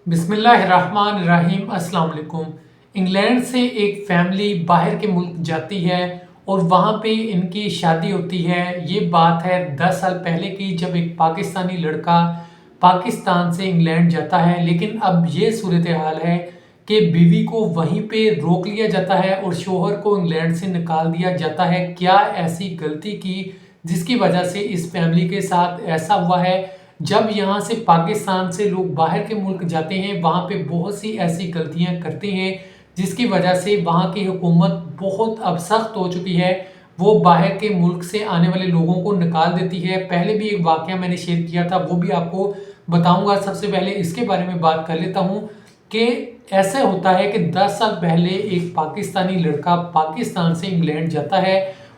बिस्मिल्लाहिर्रहमानिर्रहीम अस्सलाम वालेकुम। इंग्लैंड से एक फैमिली बाहर के मुल्क जाती है और वहाँ पे इनकी शादी होती है। ये बात है 10 साल पहले की, जब एक पाकिस्तानी लड़का पाकिस्तान से इंग्लैंड जाता है। लेकिन अब ये सूरत हाल है कि बीवी को वहीं पे रोक लिया जाता है और शोहर को इंग्लैंड से निकाल दिया जाता है। क्या ऐसी गलती की जिसकी वजह से इस फैमिली के साथ ऐसा हुआ है? जब यहाँ से पाकिस्तान से लोग बाहर के मुल्क जाते हैं, वहाँ पे बहुत सी ऐसी गलतियाँ करते हैं जिसकी वजह से वहाँ की हुकूमत बहुत अब सख्त हो चुकी है। वो बाहर के मुल्क से आने वाले लोगों को निकाल देती है। पहले भी एक वाक़या मैंने शेयर किया था, वो भी आपको बताऊंगा। सबसे पहले इसके बारे में बात कर लेता हूँ कि ऐसा होता है कि 10 साल पहले एक पाकिस्तानी लड़का पाकिस्तान से इंग्लैंड जाता है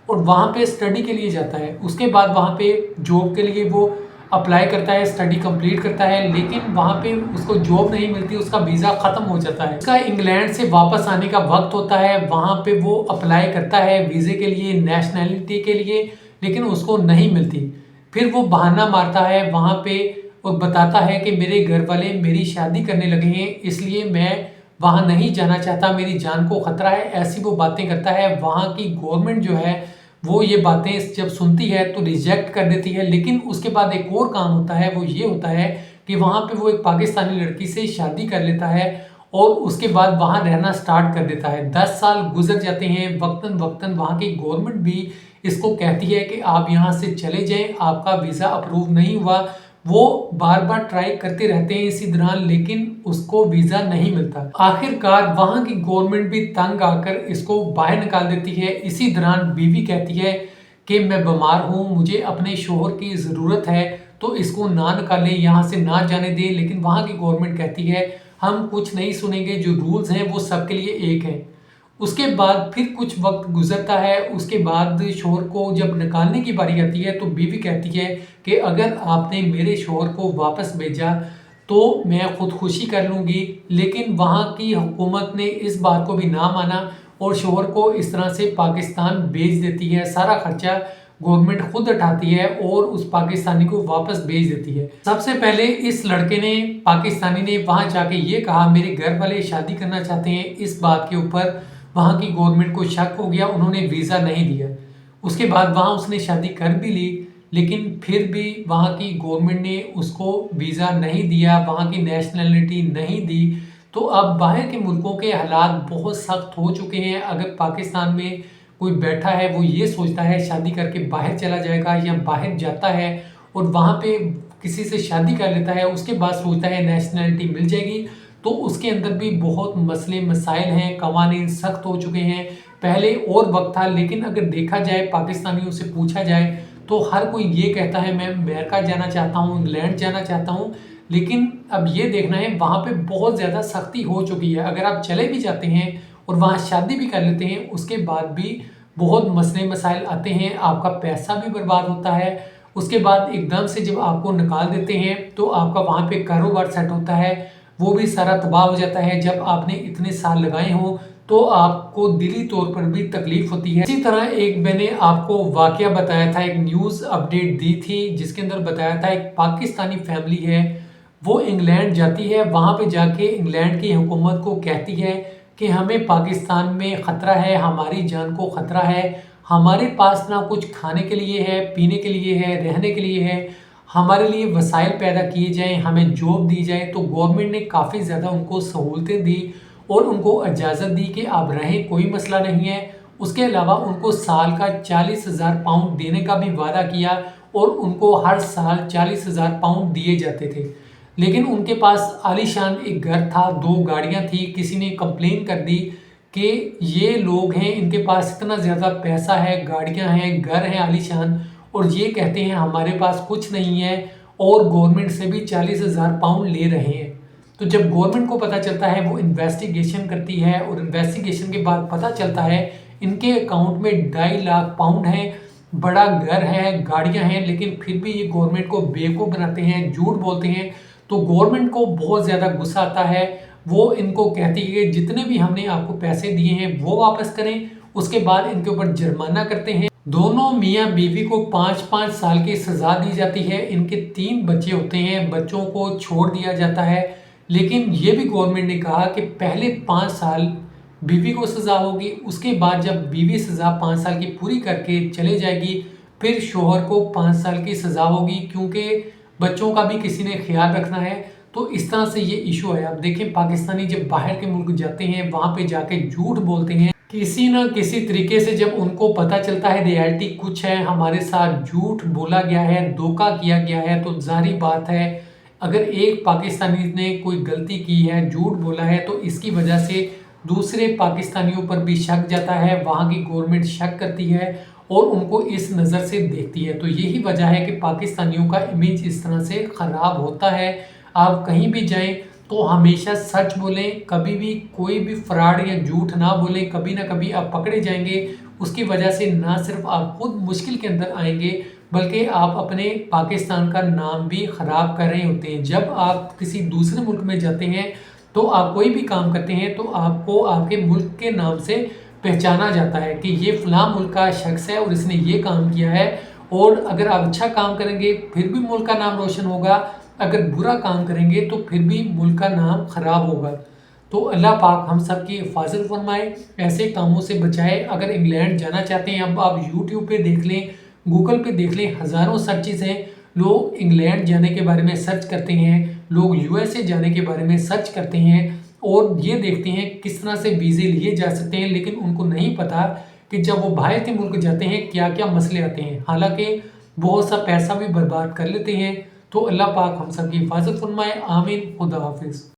और वहाँ पे स्टडी के लिए जाता है। उसके बाद वहाँ पे जॉब के लिए वो अप्लाई करता है, स्टडी कंप्लीट करता है, लेकिन वहाँ पे उसको जॉब नहीं मिलती, उसका वीज़ा ख़त्म हो जाता है। उसका इंग्लैंड से वापस आने का वक्त होता है। वहाँ पे वो अप्लाई करता है वीज़े के लिए, नेशनैलिटी के लिए, लेकिन उसको नहीं मिलती। फिर वो बहाना मारता है वहाँ पे और बताता है कि मेरे घर वाले मेरी शादी करने लगे हैं, इसलिए मैं वहाँ नहीं जाना चाहता, मेरी जान को ख़तरा है। ऐसी वो बातें करता है। वहाँ की गवर्नमेंट जो है वो ये बातें जब सुनती है तो रिजेक्ट कर देती है। लेकिन उसके बाद एक और काम होता है, वो ये होता है कि वहाँ पे वो एक पाकिस्तानी लड़की से शादी कर लेता है और उसके बाद वहाँ रहना स्टार्ट कर देता है। 10 साल गुजर जाते हैं। वक्तन वक्तन वहाँ की गवर्नमेंट भी इसको कहती है कि आप यहाँ से चले जाएं, आपका वीज़ा अप्रूव नहीं हुआ। वो बार बार ट्राई करते रहते हैं इसी दौरान, लेकिन उसको वीज़ा नहीं मिलता। आखिरकार वहाँ की गवर्नमेंट भी तंग आकर इसको बाहर निकाल देती है। इसी दौरान बीवी कहती है कि मैं बीमार हूँ, मुझे अपने शोहर की ज़रूरत है, तो इसको ना निकालें, यहाँ से ना जाने दें। लेकिन वहाँ की गवर्नमेंट कहती है हम कुछ नहीं सुनेंगे, जो रूल्स हैं वो सबके लिए एक हैं। उसके बाद फिर कुछ वक्त गुजरता है। उसके बाद शोहर को जब निकालने की बारी आती है तो बीवी कहती है कि अगर आपने मेरे शोहर को वापस भेजा तो मैं खुदकुशी कर लूँगी। लेकिन वहाँ की हुकूमत ने इस बात को भी ना माना और शोहर को इस तरह से पाकिस्तान भेज देती है। सारा खर्चा गवर्नमेंट खुद उठाती है और उस पाकिस्तानी को वापस भेज देती है। सबसे पहले इस लड़के ने, पाकिस्तानी ने, वहाँ जाके ये कहा मेरे घर वाले शादी करना चाहते हैं। इस बात के ऊपर वहाँ की गवर्नमेंट को शक हो गया, उन्होंने वीज़ा नहीं दिया। उसके बाद वहाँ उसने शादी कर भी ली, लेकिन फिर भी वहाँ की गवर्नमेंट ने उसको वीज़ा नहीं दिया, वहाँ की नेशनैलिटी नहीं दी। तो अब बाहर के मुल्कों के हालात बहुत सख्त हो चुके हैं। अगर पाकिस्तान में कोई बैठा है, वो ये सोचता है शादी करके बाहर चला जाएगा, या बाहर जाता है और वहाँ पे किसी से शादी कर लेता है, उसके बाद सोचता है नेशनैलिटी मिल जाएगी, तो उसके अंदर भी बहुत मसले मसाइल हैं। कवानीन सख्त हो चुके हैं। पहले और वक्त था, लेकिन अगर देखा जाए, पाकिस्तानियों से पूछा जाए, तो हर कोई ये कहता है मैं अमेरिका जाना चाहता हूँ, इंग्लैंड जाना चाहता हूँ। लेकिन अब ये देखना है, वहाँ पे बहुत ज़्यादा सख्ती हो चुकी है। अगर आप चले भी जाते हैं और वहाँ शादी भी कर लेते हैं, उसके बाद भी बहुत मसले मसाइल आते हैं, आपका पैसा भी बर्बाद होता है। उसके बाद एकदम से जब आपको निकाल देते हैं तो आपका वहाँ पे कारोबार सेट होता है, वो भी सारा तबाह हो जाता है। जब आपने इतने साल लगाए हों तो आपको दिली तौर पर भी तकलीफ होती है। इसी तरह एक मैंने आपको वाकया बताया था, एक न्यूज़ अपडेट दी थी जिसके अंदर बताया था एक पाकिस्तानी फैमिली है, वो इंग्लैंड जाती है। वहाँ पे जाके इंग्लैंड की हुकूमत को कहती है कि हमें पाकिस्तान में ख़तरा है, हमारी जान को ख़तरा है, हमारे पास ना कुछ खाने के लिए है, पीने के लिए है, रहने के लिए है, हमारे लिए वसाइल पैदा किए जाएँ, हमें जॉब दी जाए। तो गवर्नमेंट ने काफ़ी ज़्यादा उनको सहूलतें दी और उनको इजाज़त दी कि आप रहें, कोई मसला नहीं है। उसके अलावा उनको साल का 40,000 पाउंड देने का भी वादा किया और उनको हर साल 40,000 पाउंड दिए जाते थे। लेकिन उनके पास आलीशान एक घर था, 2 गाड़ियाँ थी। किसी ने कंप्लेन कर दी कि ये लोग हैं, इनके पास इतना ज़्यादा पैसा है, गाड़ियाँ हैं, घर हैं आलीशान, और ये कहते हैं हमारे पास कुछ नहीं है और गवर्नमेंट से भी 40,000 पाउंड ले रहे हैं। तो जब गवर्नमेंट को पता चलता है, वो इन्वेस्टिगेशन करती है और इन्वेस्टिगेशन के बाद पता चलता है इनके अकाउंट में 2.5 लाख पाउंड हैं, बड़ा घर है, गाड़ियाँ हैं, लेकिन फिर भी ये गवर्नमेंट को बेवकूफ़ बनाते हैं, झूठ बोलते हैं। तो गवर्नमेंट को बहुत ज़्यादा गुस्सा आता है। वो इनको कहती है कि जितने भी हमने आपको पैसे दिए हैं वो वापस करें। उसके बाद इनके ऊपर जुर्माना करते हैं। दोनों मियाँ बीवी को 5-5 साल की सज़ा दी जाती है। इनके 3 बच्चे होते हैं, बच्चों को छोड़ दिया जाता है। लेकिन ये भी गवर्नमेंट ने कहा कि पहले 5 साल बीवी को सज़ा होगी, उसके बाद जब बीवी सज़ा 5 साल की पूरी करके चले जाएगी, फिर शौहर को 5 साल की सज़ा होगी, क्योंकि बच्चों का भी किसी ने ख्याल रखना है। तो इस तरह से ये इशू है। अब देखें, पाकिस्तानी जब बाहर के मुल्क जाते हैं, वहाँ पे जाके झूठ बोलते हैं, किसी ना किसी तरीके से जब उनको पता चलता है रियलिटी कुछ है, हमारे साथ झूठ बोला गया है, धोखा किया गया है, तो ज़ाहिर बात है अगर एक पाकिस्तानी ने कोई गलती की है, झूठ बोला है, तो इसकी वजह से दूसरे पाकिस्तानियों पर भी शक जाता है, वहाँ की गवर्नमेंट शक करती है और उनको इस नज़र से देखती है। तो यही वजह है कि पाकिस्तानियों का इमेज इस तरह से ख़राब होता है। आप कहीं भी जाएं तो हमेशा सच बोलें, कभी भी कोई भी फ्रॉड या झूठ ना बोलें, कभी ना कभी आप पकड़े जाएंगे। उसकी वजह से ना सिर्फ आप खुद मुश्किल के अंदर आएंगे, बल्कि आप अपने पाकिस्तान का नाम भी ख़राब कर रहे होते हैं। जब आप किसी दूसरे मुल्क में जाते हैं तो आप कोई भी काम करते हैं तो आपको आपके मुल्क के नाम से पहचाना जाता है कि ये फ़लाँ मुल्क का शख्स है और इसने ये काम किया है। और अगर आप अच्छा काम करेंगे फिर भी मुल्क का नाम रोशन होगा, अगर बुरा काम करेंगे तो फिर भी मुल्क का नाम ख़राब होगा। तो अल्लाह पाक हम सब की हिफाजत फरमाए, ऐसे कामों से बचाए। अगर इंग्लैंड जाना चाहते हैं, अब आप यूट्यूब पे देख लें, गूगल पे देख लें, हज़ारों सर्चेज़ हैं। लोग इंग्लैंड जाने के बारे में सर्च करते हैं, लोग यूएसए जाने के बारे में सर्च करते हैं और ये देखते हैं किस तरह से वीज़े लिए जा सकते हैं, लेकिन उनको नहीं पता कि जब वो बाहर के मुल्क जाते हैं क्या क्या मसले आते हैं। हालांकि बहुत सा पैसा भी बर्बाद कर लेते हैं। तो अल्लाह पाक हम सब की हिफाजत फरमाए। आमीन। खुदा हाफिज़।